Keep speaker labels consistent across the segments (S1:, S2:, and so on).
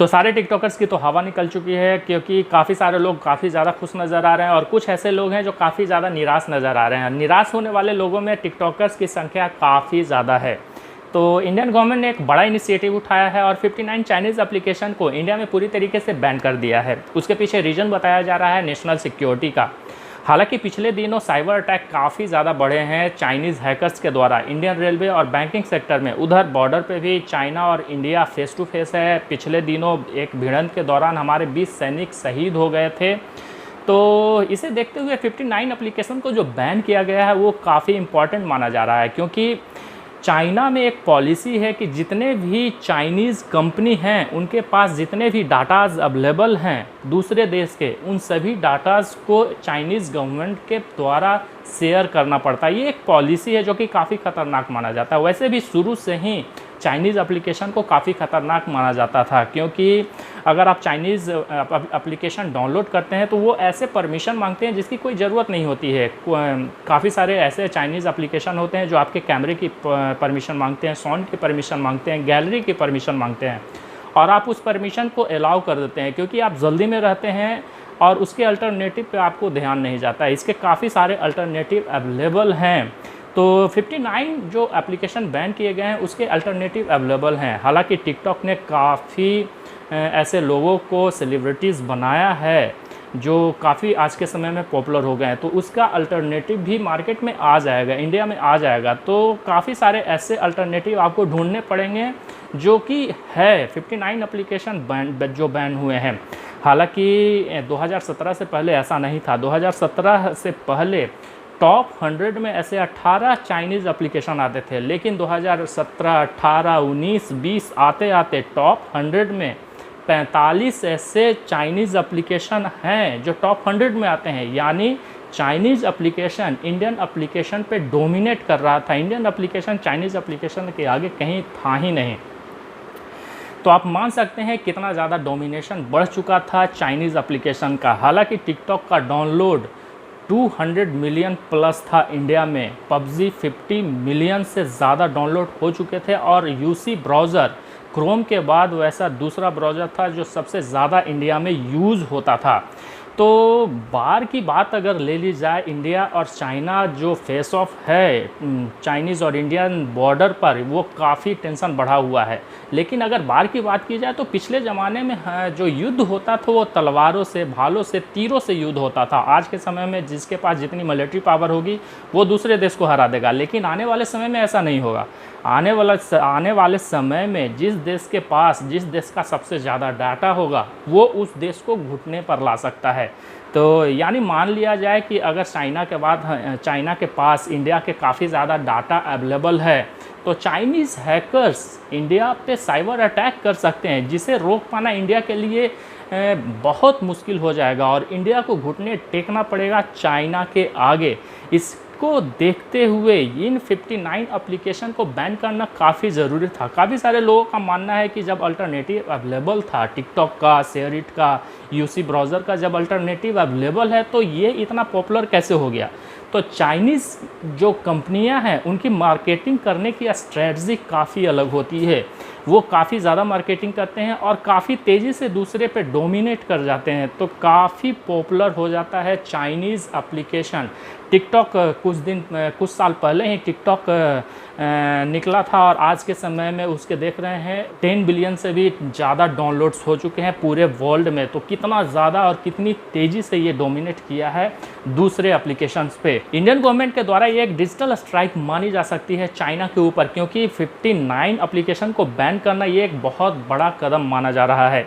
S1: तो सारे टिकटॉकर्स की तो हवा निकल चुकी है, क्योंकि काफ़ी सारे लोग काफ़ी ज़्यादा खुश नज़र आ रहे हैं और कुछ ऐसे लोग हैं जो काफ़ी ज़्यादा निराश नज़र आ रहे हैं। निराश होने वाले लोगों में टिकटॉकर्स की संख्या काफ़ी ज़्यादा है। तो इंडियन गवर्नमेंट ने एक बड़ा इनिशिएटिव उठाया है और 59 चाइनीज़ एप्लीकेशन को इंडिया में पूरी तरीके से बैन कर दिया है। उसके पीछे रीज़न बताया जा रहा है नेशनल सिक्योरिटी का। हालांकि पिछले दिनों साइबर अटैक काफ़ी ज़्यादा बढ़े हैं चाइनीज़ हैकर्स के द्वारा इंडियन रेलवे और बैंकिंग सेक्टर में। उधर बॉर्डर पे भी चाइना और इंडिया फेस टू फेस है। पिछले दिनों एक भिड़ंत के दौरान हमारे 20 सैनिक शहीद हो गए थे। तो इसे देखते हुए 59 एप्लीकेशन को जो बैन किया गया है वो काफ़ी इम्पॉर्टेंट माना जा रहा है, क्योंकि चाइना में एक पॉलिसी है कि जितने भी चाइनीज़ कंपनी हैं उनके पास जितने भी डाटाज़ अवेलेबल हैं दूसरे देश के, उन सभी डाटाज़ को चाइनीज़ गवर्नमेंट के द्वारा शेयर करना पड़ता है। ये एक पॉलिसी है जो कि काफ़ी ख़तरनाक माना जाता है। वैसे भी शुरू से ही चाइनीज़ एप्लीकेशन को काफ़ी ख़तरनाक माना जाता था, क्योंकि अगर आप चाइनीज़ एप्लीकेशन डाउनलोड करते हैं तो वो ऐसे परमिशन मांगते हैं जिसकी कोई ज़रूरत नहीं होती है। काफ़ी सारे ऐसे चाइनीज़ एप्लीकेशन होते हैं जो आपके कैमरे की परमिशन मांगते हैं, साउंड की परमिशन मांगते हैं, गैलरी की परमिशन मांगते हैं, और आप उस परमिशन को अलाउ कर देते हैं क्योंकि आप जल्दी में रहते हैं और उसके अल्टरनेटिव पे आपको ध्यान नहीं जाता है। इसके काफ़ी सारे अल्टरनेटिव अवेलेबल हैं। तो 59 जो एप्लीकेशन बैन किए गए हैं उसके अल्टरनेटिव अवेलेबल हैं। हालांकि टिकटॉक ने काफ़ी ऐसे लोगों को सेलिब्रिटीज़ बनाया है जो काफ़ी आज के समय में पॉपुलर हो गए हैं, तो उसका अल्टरनेटिव भी मार्केट में आ जाएगा, इंडिया में आ जाएगा। तो काफ़ी सारे ऐसे अल्टरनेटिव आपको ढूंढने पड़ेंगे जो कि है 59 एप्लीकेशन जो बैन हुए हैं। हालांकि 2017 से पहले ऐसा नहीं था। 2017 से पहले टॉप 100 में ऐसे 18 चाइनीज़ एप्लीकेशन आते थे, लेकिन 2017, 18, 19, 20 आते आते टॉप 100 में 45 ऐसे चाइनीज़ एप्लीकेशन हैं जो टॉप 100 में आते हैं। यानी चाइनीज़ एप्लीकेशन इंडियन एप्लीकेशन पे डोमिनेट कर रहा था। इंडियन एप्लीकेशन चाइनीज़ एप्लीकेशन के आगे कहीं था ही नहीं। तो आप मान सकते हैं कितना ज़्यादा डोमिनेशन बढ़ चुका था चाइनीज़ एप्लीकेशन का। हालांकि टिकटॉक का डाउनलोड 200 मिलियन प्लस था इंडिया में। पबजी 50 मिलियन से ज़्यादा डाउनलोड हो चुके थे और यूसी ब्राउज़र क्रोम के बाद वैसा दूसरा ब्राउज़र था जो सबसे ज़्यादा इंडिया में यूज़ होता था। तो बाहर की बात अगर ले ली जाए, इंडिया और चाइना जो फेस ऑफ है चाइनीज़ और इंडियन बॉर्डर पर, वो काफ़ी टेंशन बढ़ा हुआ है। लेकिन अगर बाहर की बात की जाए तो पिछले ज़माने में जो युद्ध होता था वो तलवारों से, भालों से, तीरों से युद्ध होता था। आज के समय में जिसके पास जितनी मिलिट्री पावर होगी वो दूसरे देश को हरा देगा, लेकिन आने वाले समय में ऐसा नहीं होगा। आने वाले समय में जिस देश के पास, जिस देश का सबसे ज़्यादा डाटा होगा वो उस देश को घुटने पर ला सकता है। तो यानी मान लिया जाए कि अगर चाइना के बाद चाइना के पास इंडिया के काफ़ी ज़्यादा डाटा अवेलेबल है तो चाइनीज़ हैकर्स इंडिया पे साइबर अटैक कर सकते हैं, जिसे रोक पाना इंडिया के लिए बहुत मुश्किल हो जाएगा और इंडिया को घुटने टेकना पड़ेगा चाइना के आगे। इसको देखते हुए इन 59 एप्लीकेशन को बैन करना काफ़ी ज़रूरी था। काफ़ी सारे लोगों का मानना है कि जब अल्टरनेटिव अवेलेबल था टिकटॉक का, शेयरिट का, यूसी ब्राउज़र का, जब अल्टरनेटिव अवेलेबल है तो ये इतना पॉपुलर कैसे हो गया। तो चाइनीज़ जो कंपनियां हैं उनकी मार्केटिंग करने की स्ट्रेटजी काफ़ी अलग होती है। वो काफ़ी ज़्यादा मार्केटिंग करते हैं और काफ़ी तेज़ी से दूसरे पे डोमिनेट कर जाते हैं, तो काफ़ी पॉपुलर हो जाता है चाइनीज़ एप्लीकेशन। टिकटॉक कुछ साल पहले ही टिकटॉक निकला था और आज के समय में उसके देख रहे हैं 10 बिलियन से भी ज़्यादा डाउनलोड्स हो चुके हैं पूरे वर्ल्ड में। तो कितना ज़्यादा और कितनी तेज़ी से ये डोमिनेट किया है दूसरे एप्लीकेशंस पे। इंडियन गवर्नमेंट के द्वारा ये एक डिजिटल स्ट्राइक मानी जा सकती है चाइना के ऊपर, क्योंकि 59 एप्लीकेशन को बैन करना ये एक बहुत बड़ा कदम माना जा रहा है,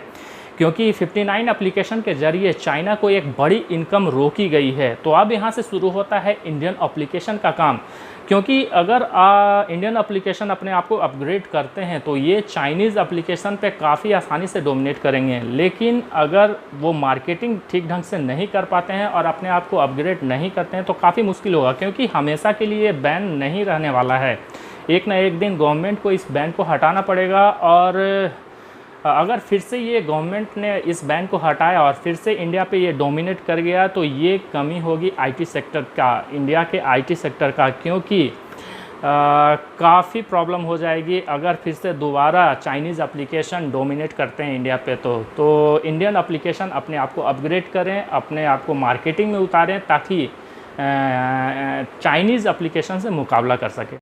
S1: क्योंकि 59 एप्लीकेशन के ज़रिए चाइना को एक बड़ी इनकम रोकी गई है। तो अब यहाँ से शुरू होता है इंडियन एप्लीकेशन का काम, क्योंकि अगर इंडियन एप्लीकेशन अपने आप को अपग्रेड करते हैं तो ये चाइनीज़ एप्लीकेशन पे काफ़ी आसानी से डोमिनेट करेंगे। लेकिन अगर वो मार्केटिंग ठीक ढंग से नहीं कर पाते हैं और अपने आप को अपग्रेड नहीं करते हैं तो काफ़ी मुश्किल होगा, क्योंकि हमेशा के लिए बैन नहीं रहने वाला है। एक ना एक दिन गवर्नमेंट को इस बैन को हटाना पड़ेगा और अगर फिर से ये गवर्नमेंट ने इस बैन को हटाया और फिर से इंडिया पे ये डोमिनेट कर गया तो ये कमी होगी आईटी सेक्टर का, इंडिया के आईटी सेक्टर का, क्योंकि काफ़ी प्रॉब्लम हो जाएगी अगर फिर से दोबारा चाइनीज़ एप्लीकेशन डोमिनेट करते हैं इंडिया पे। तो इंडियन एप्लीकेशन अपने आप को अपग्रेड करें, अपने आप को मार्केटिंग में उतारें ताकि चाइनीज़ एप्लीकेशन से मुकाबला कर सकें।